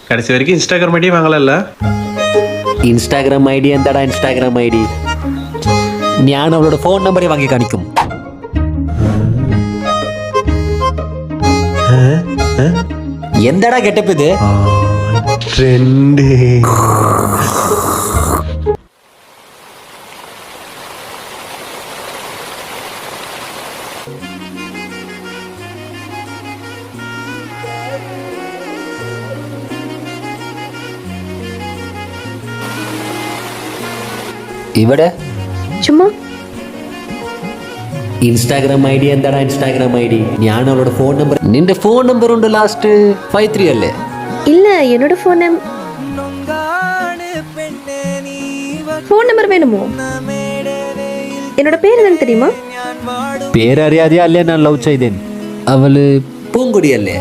கடைசி வரைக்கும் இன்ஸ்டாகிராம் ஐடியும் வாங்கல. ഇൻസ്റ്റാഗ്രാം ഐ ഡി എന്താടാ ഇൻസ്റ്റാഗ്രാം ഐ ഡി? ഞാൻ അവളുടെ ഫോൺ നമ്പറെ വാങ്ങി കാണിക്കും. എന്താടാ ഗെറ്റപ്പ് ഇത്? ട്രെൻഡ്. ഇവിടെ ചുമ്മാ ഇൻസ്റ്റാഗ്രാം ഐ ഡി എന്താടാ ഇൻസ്റ്റാഗ്രാം ഐ ഡി? ഞാൻ അവളുടെ ഫോൺ നമ്പർ. നിന്റെ ഫോൺ നമ്പർ ഉണ്ട് ലാസ്റ്റ് 53 അല്ലേ? இல்ல என்னோட ஃபோன் நம்பர் வேணுமோ? என்னோட பேர் என்னன்னு தெரியுமா? പേരറിയാതെ അല്ലേ ഞാൻ ലവ് ചെയ്തേൻ. അവള് പൂങ്കൊടി അല്ലേ?